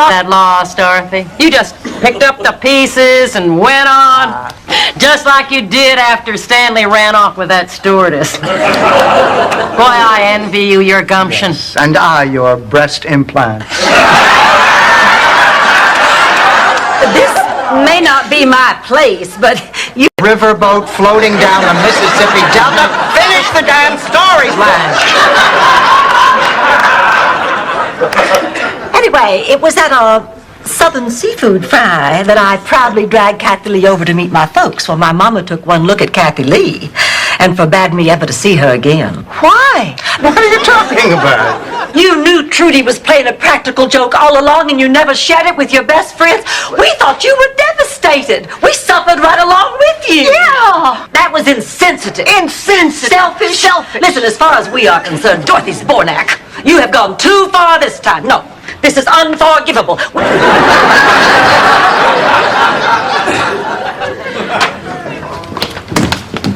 That loss, Dorothy. You just picked up the pieces and went on, just like you did after Stanley ran off with that stewardess. Boy, I envy you your gumption. Yes, and I your breast implants. This may not be my place, but you... Riverboat floating down the Mississippi Delta. Finish the damn story, Blanche. Anyway, it was at a Southern seafood fry that I proudly dragged Kathy Lee over to meet my folks. Well, my mama took one look at Kathy Lee and forbade me ever to see her again. Why? What are you talking about? You knew Trudy was playing a practical joke all along and you never shared it with your best friends. We thought you were devastated. We suffered right along with you. Yeah. That was insensitive. Insensitive. Selfish. Selfish. Listen, as far as we are concerned, Dorothy Spornak, you have gone too far this time. No, this is unforgivable.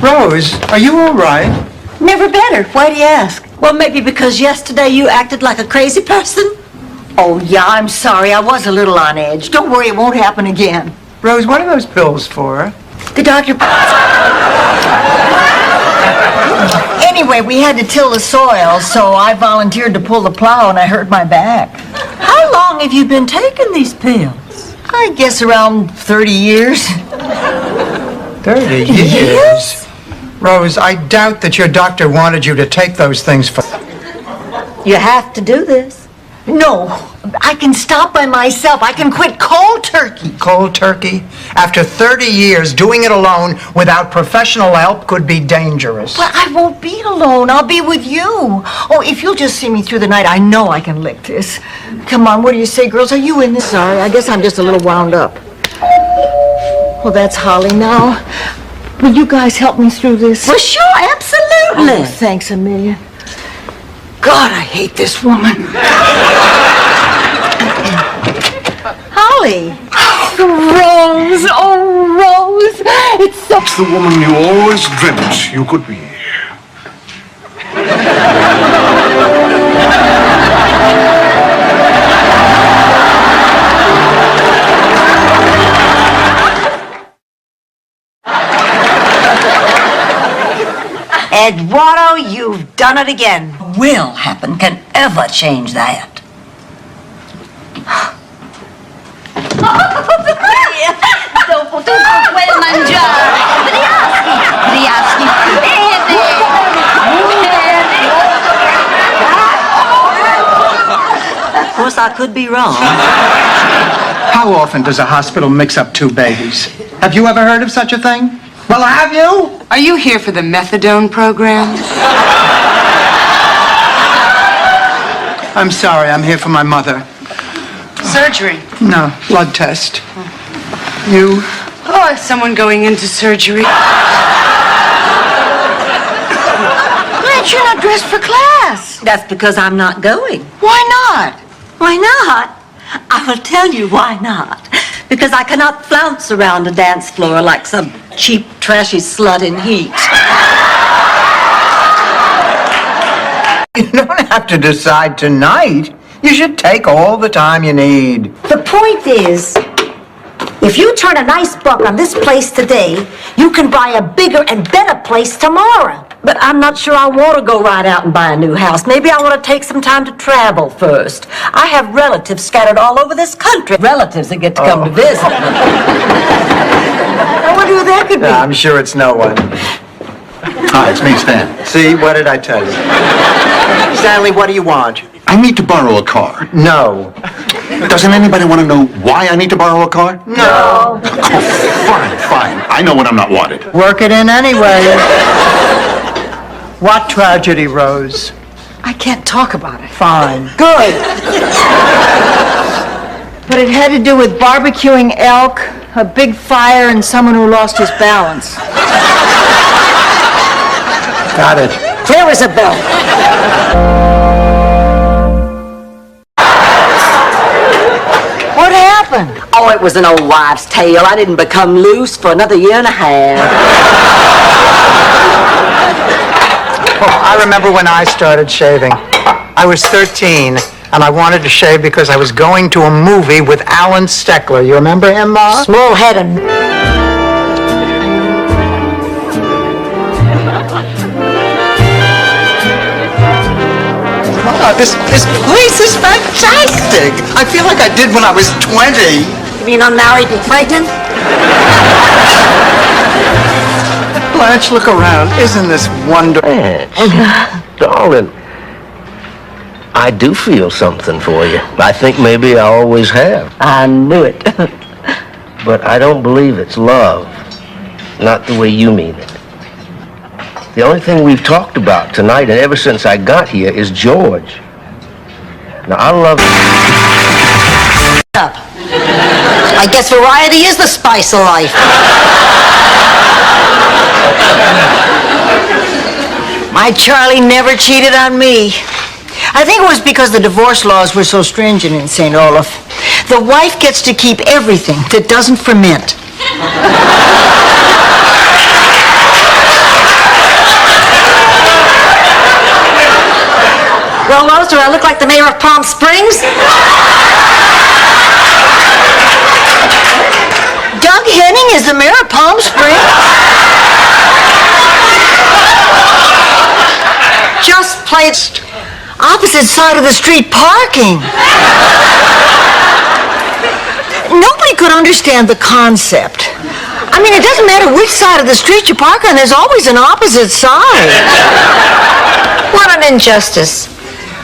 Rose, are you all right? Never better. Why do you ask? Well, maybe because yesterday you acted like a crazy person. Oh, yeah, I'm sorry. I was a little on edge. Don't worry, it won't happen again. Rose, what are those pills for? The doctor... Anyway, we had to till the soil, so I volunteered to pull the plow and I hurt my back. How long have you been taking these pills? I guess around 30 years. 30 years? Yes? Rose, I doubt that your doctor wanted you to take those things for... You have to do this. No, I can stop by myself. I can quit cold turkey. Cold turkey? After 30 years, doing it alone without professional help could be dangerous. But I won't be alone. I'll be with you. Oh, if you'll just see me through the night, I know I can lick this. Come on, what do you say, girls? Are you in this? Sorry, I guess I'm just a little wound up. Well, that's Holly now. Will you guys help me through this? Well, sure, absolutely. Oh, thanks a million. God, I hate this woman. Holly. Rose, oh, Rose. It's so... It's the woman you always dreamt you could be. Eduardo, you've done it again. Will happen can ever change that. Dopo tutto quel mangiare. Driaschi. Of course, I could be wrong. How often does a hospital mix up two babies? Have you ever heard of such a thing? Well, have you? Are you here for the methadone program? I'm sorry, I'm here for my mother. Surgery. No, blood test. You? Oh, is someone going into surgery? Blanche, you're not dressed for class. That's because I'm not going. Why not? Why not? I will tell you why not. Because I cannot flounce around a dance floor like some cheap, trashy slut in heat. You don't have to decide tonight. You should take all the time you need. The point is, if you turn a nice buck on this place today, you can buy a bigger and better place tomorrow. But I'm not sure I want to go right out and buy a new house. Maybe I want to take some time to travel first. I have relatives scattered all over this country. Relatives that get to come to visit. I wonder who that could be. I'm sure it's no one. Hi, it's me, Stan. See, what did I tell you? Stanley, what do you want? I need to borrow a car. No. Doesn't anybody want to know why I need to borrow a car? No. Oh, fine. I know when I'm not wanted. Work it in anyway. What tragedy, Rose? I can't talk about it. Fine. Good. But it had to do with barbecuing elk, a big fire, and someone who lost his balance. Got it. Clear as a bell. What happened? Oh, it was an old wives' tale. I didn't become loose for another year and a half. Oh, I remember when I started shaving. I was 13. and I wanted to shave because I was going to a movie with Alan Steckler. You remember him, Ma? Small head and... Oh, this place is fantastic. I feel like I did when I was 20. You mean unmarried and pregnant? Blanche, look around. Isn't this wonderful? Darling, I do feel something for you. I think maybe I always have. I knew it. But I don't believe it's love. Not the way you mean it. The only thing we've talked about tonight and ever since I got here is George. Now, I love... I guess variety is the spice of life. My Charlie never cheated on me. I think it was because the divorce laws were so stringent in St. Olaf. The wife gets to keep everything that doesn't ferment. Well, Rose, do I look like the mayor of Palm Springs? Doug Henning is the mayor of Palm Springs? Just played opposite side of the street parking. Nobody could understand the concept. I mean, it doesn't matter which side of the street you park on, there's always an opposite side. What an injustice.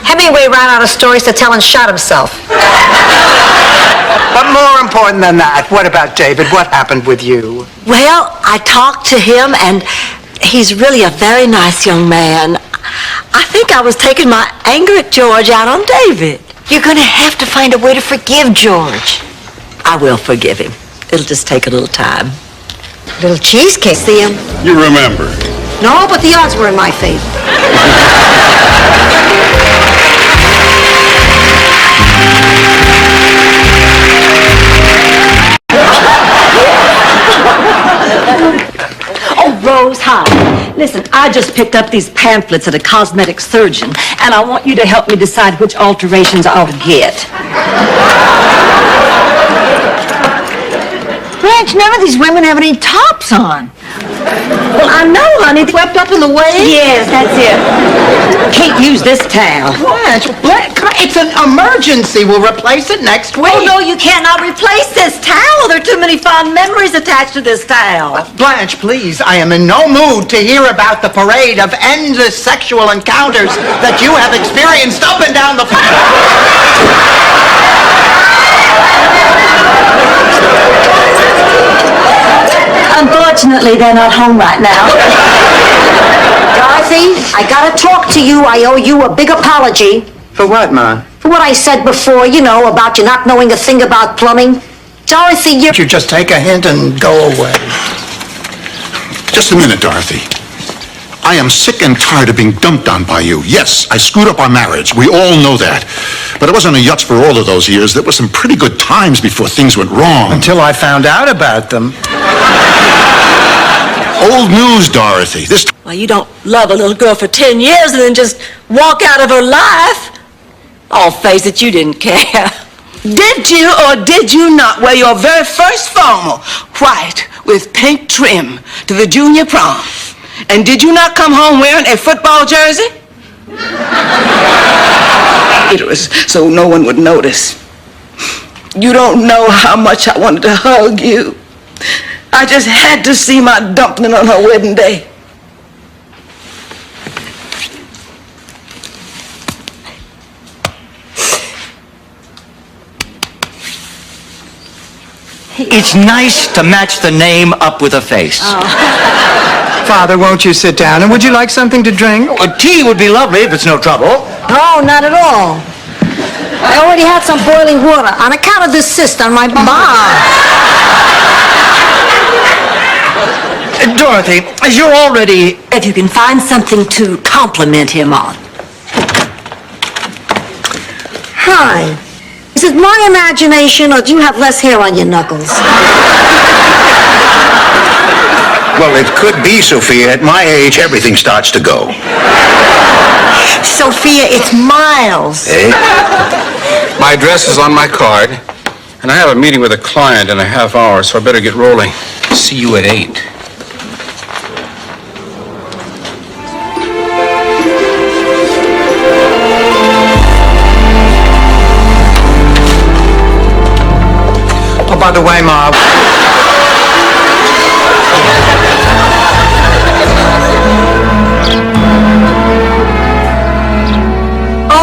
Hemingway ran out of stories to tell and shot himself. But more important than that, what about David? What happened with you? Well, I talked to him, and he's really a very nice young man. I think I was taking my anger at George out on David. You're going to have to find a way to forgive George. I will forgive him. It'll just take a little time. Little cheesecake. See him? You remember. No, but the odds were in my favor. Oh, Rose, hi. Listen, I just picked up these pamphlets at a cosmetic surgeon, and I want you to help me decide which alterations I'll get. Blanche, none of these women have any tops on. Well, I know, honey. Swept up in the wave? Yes, that's it. Can't use this towel. Blanche, it's an emergency. We'll replace it next week. Oh, no, you cannot replace this towel. There are too many fond memories attached to this towel. Blanche, please, I am in no mood to hear about the parade of endless sexual encounters that you have experienced up and down the... Unfortunately, they're not home right now. Dorothy, I gotta talk to you. I owe you a big apology. For what, Ma? For what I said before, you know, about you not knowing a thing about plumbing. Dorothy, You just take a hint and go away. Just a minute, Dorothy. I am sick and tired of being dumped on by you. Yes, I screwed up our marriage. We all know that. But it wasn't a yutz for all of those years. There were some pretty good times before things went wrong. Until I found out about them. Old news, Dorothy. This... Well, you don't love a little girl for 10 years and then just walk out of her life. I'll face it, you didn't care. Did you or did you not wear your very first formal, white with pink trim, to the junior prom? And did you not come home wearing a football jersey? It was so no one would notice. You don't know how much I wanted to hug you. I just had to see my dumpling on her wedding day. It's nice to match the name up with a face. Father, won't you sit down? And would you like something to drink? Tea would be lovely if it's no trouble. No, not at all. I already had some boiling water on account of this cyst on my bum. Dorothy, as you're already... If you can find something to compliment him on. Hi. Is it my imagination, or do you have less hair on your knuckles? Well, it could be, Sophia. At my age, everything starts to go. Sophia, it's Miles. Hey. My address is on my card, and I have a meeting with a client in a half hour, so I better get rolling. See you at 8. Oh, by the way, Ma.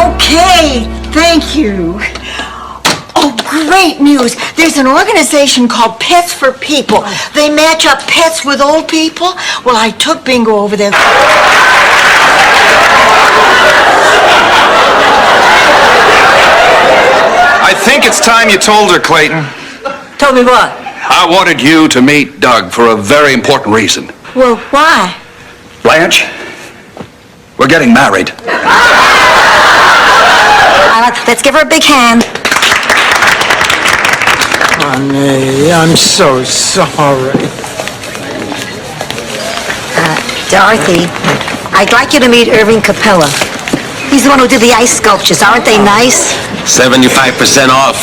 Okay, thank you. Oh, great news. There's an organization called Pets for People. They match up pets with old people. Well, I took Bingo over there. I think it's time you told her, Clayton. Told me what? I wanted you to meet Doug for a very important reason. Well, why? Blanche, we're getting married. Let's give her a big hand. Honey, I'm so sorry. Dorothy, I'd like you to meet Irving Capella. He's the one who did the ice sculptures. Aren't they nice? 75% off.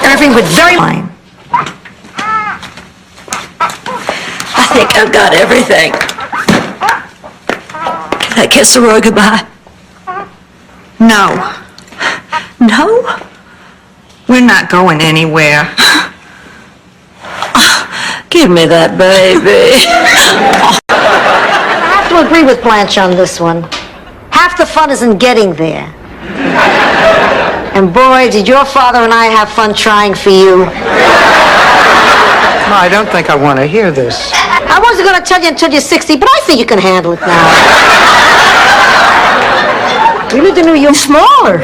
Irving would very fine. I think I've got everything. Can I kiss Roy goodbye? No. No? We're not going anywhere. Give me that baby. I have to agree with Blanche on this one. Half the fun is in getting there. And boy, did your father and I have fun trying for you. Ma, I don't think I want to hear this. I wasn't going to tell you until you're 60, but I think you can handle it now. We lived in New York. Smaller.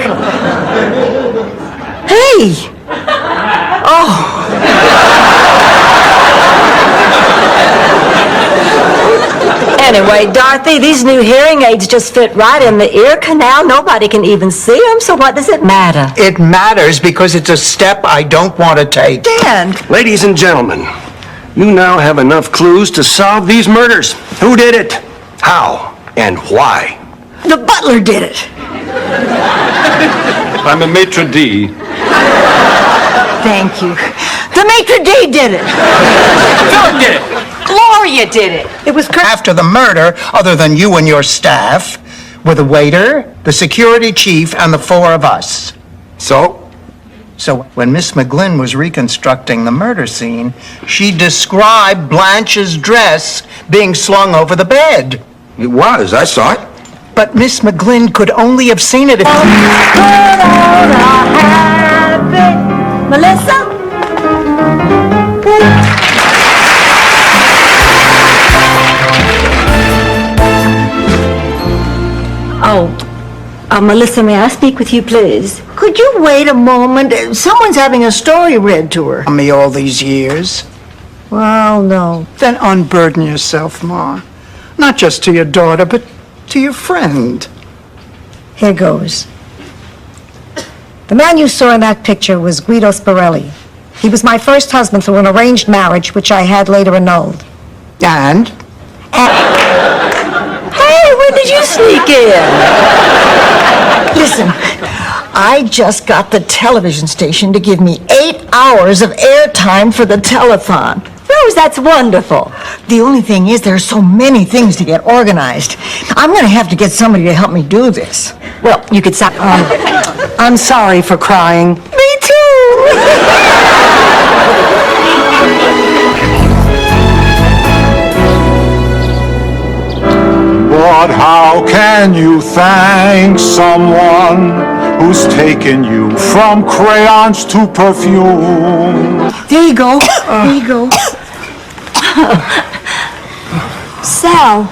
Hey. Oh. Anyway, Dorothy, these new hearing aids just fit right in the ear canal. Nobody can even see them, so what does it matter? It matters because it's a step I don't want to take. Dan. Ladies and gentlemen, you now have enough clues to solve these murders. Who did it? How? And why? The butler did it. I'm a maitre d'. Thank you. The maitre d' did it. Philip did it. Gloria did it. It was after the murder, other than you and your staff, were the waiter, the security chief, and the 4 of us. So when Miss McGlynn was reconstructing the murder scene, she described Blanche's dress being slung over the bed. it was. I saw it. But Miss McGlynn could only have seen it if... Melissa? Melissa, may I speak with you, please? Could you wait a moment? Someone's having a story read to her. Me all these years. Well, no. Then unburden yourself, Ma. Not just to your daughter, but to your friend. Here goes. The man you saw in that picture was Guido Spirelli. He was my first husband through an arranged marriage, which I had later annulled. And? Hey, when did you sneak in? Listen, I just got the television station to give me 8 hours of airtime for the telethon. Rose, that's wonderful. The only thing is there are so many things to get organized. I'm going to have to get somebody to help me do this. Well, you could stop. I'm sorry for crying. Me too. But how can you thank someone who's taken you from crayons to perfume? There you go. There you go. Sal.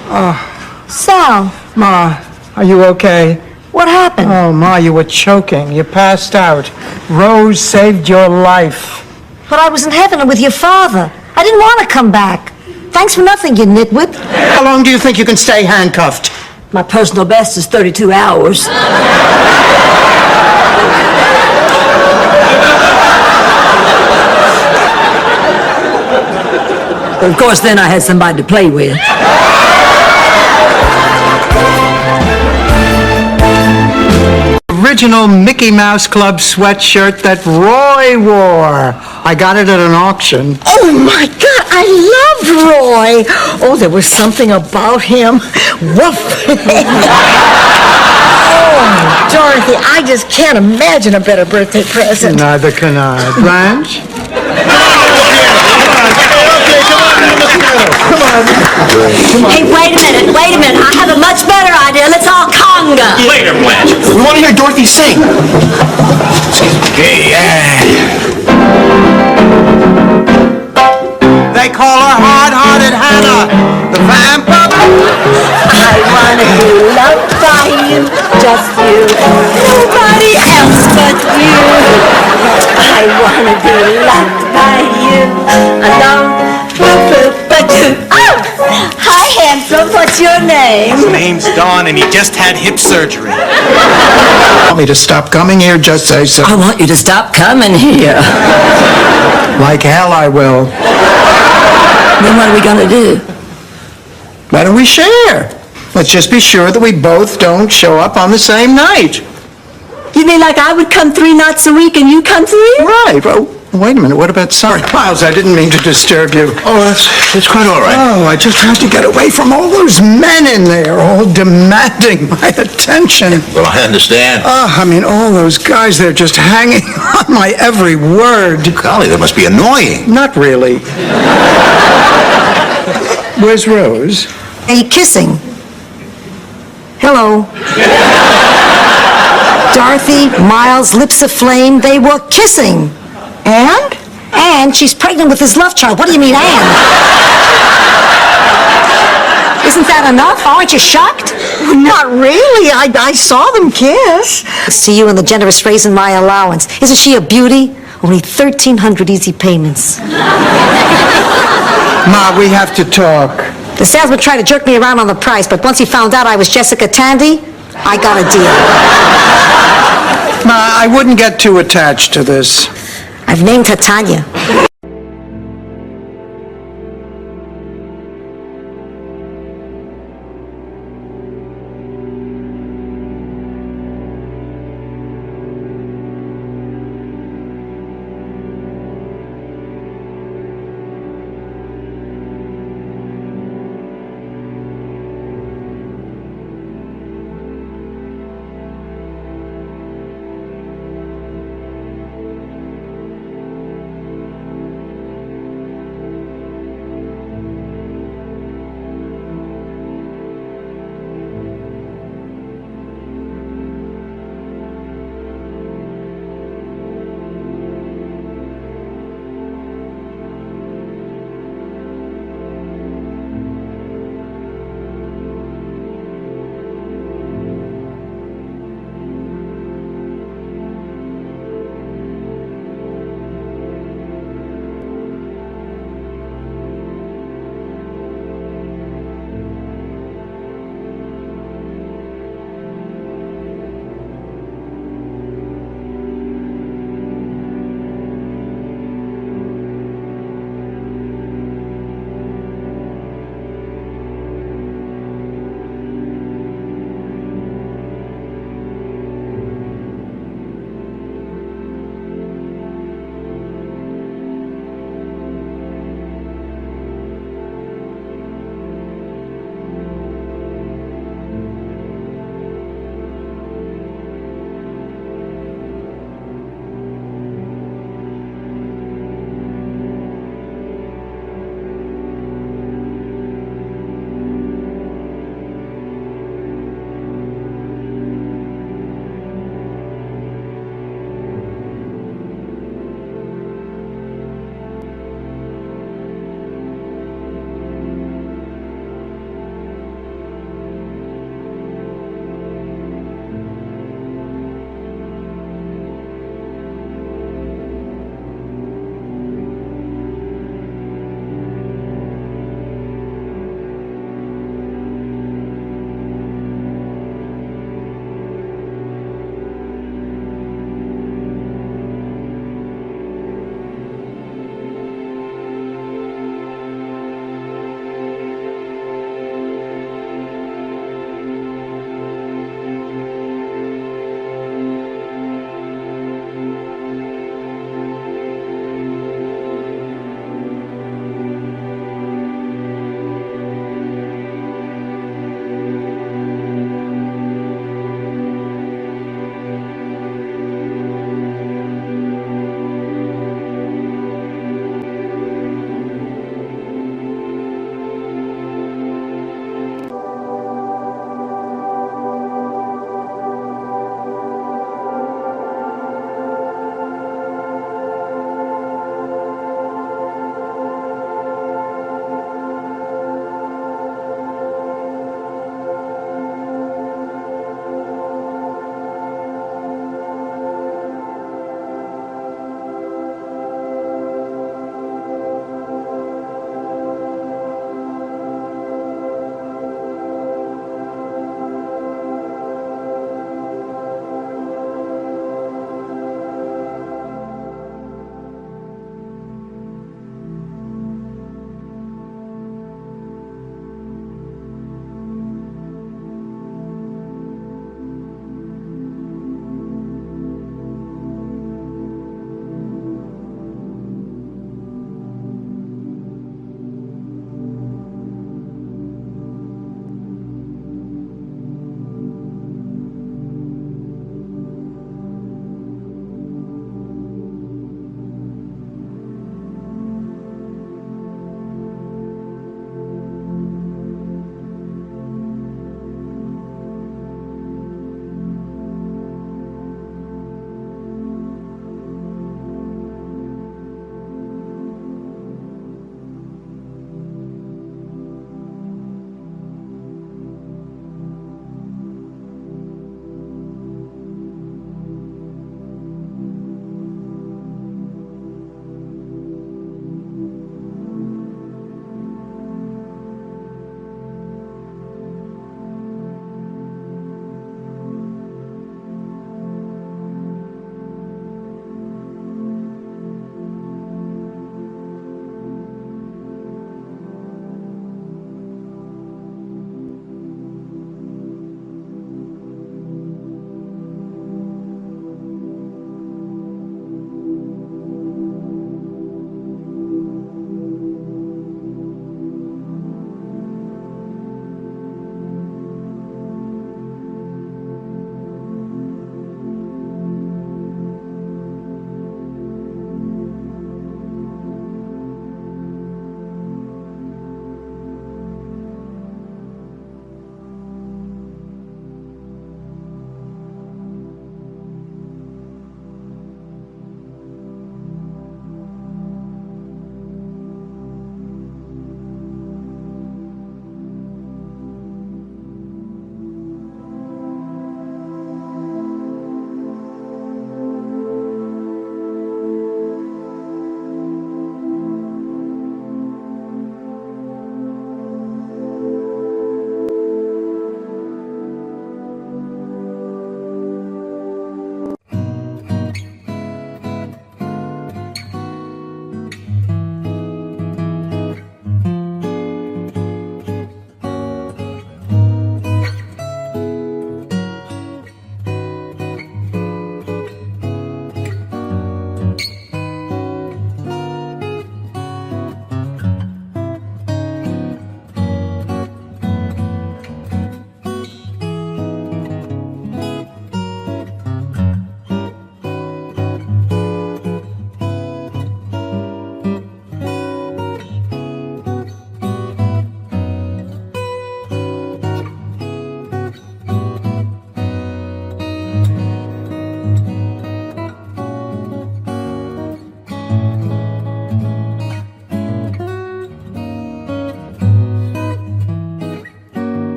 Sal. Ma, are you okay? What happened? Oh, Ma, you were choking. You passed out. Rose saved your life. But I was in heaven with your father. I didn't want to come back. Thanks for nothing, you nitwit. How long do you think you can stay handcuffed? My personal best is 32 hours. But of course, then I had somebody to play with. original Mickey Mouse Club sweatshirt that Roy wore. I got it at an auction. Oh, my God, I love Roy. Oh, there was something about him. Woof. Oh, Dorothy, I just can't imagine a better birthday present. Neither can I. Blanche? Hey, wait a minute. I have a much better idea. Let's all conga. Later, Blanche. We want to hear Dorothy sing. Okay, They call her hard-hearted Hannah, the vampire. I wanna be loved by you, just you, nobody else but you. I wanna be loved by you, alone. Oh, hi, handsome. What's your name? His name's Don, and he just had hip surgery. Want me to stop coming here? Just say so. I want you to stop coming here. Like hell I will. Then what are we gonna do? Why don't we share? Let's just be sure that we both don't show up on the same night. You mean like I would come 3 nights a week and you come 3? Right. Well, wait a minute. What about sorry? Miles, I didn't mean to disturb you. Oh, that's quite all right. Oh, I just had to get away from all those men in there, all demanding my attention. Well, I understand. I mean, all those guys, they're just hanging on my every word. Golly, that must be annoying. Not really. Where's Rose? Hey, kissing. Hello. Dorothy, Miles, lips aflame, they were kissing. And? And she's pregnant with his love child. What do you mean, and? Isn't that enough? Aren't you shocked? Not really. I saw them kiss. See you in the generous phrase in my allowance. Isn't she a beauty? Only 1,300 easy payments. Ma, we have to talk. The salesman tried to jerk me around on the price, but once he found out I was Jessica Tandy, I got a deal. Ma, I wouldn't get too attached to this. I've named her Tanya.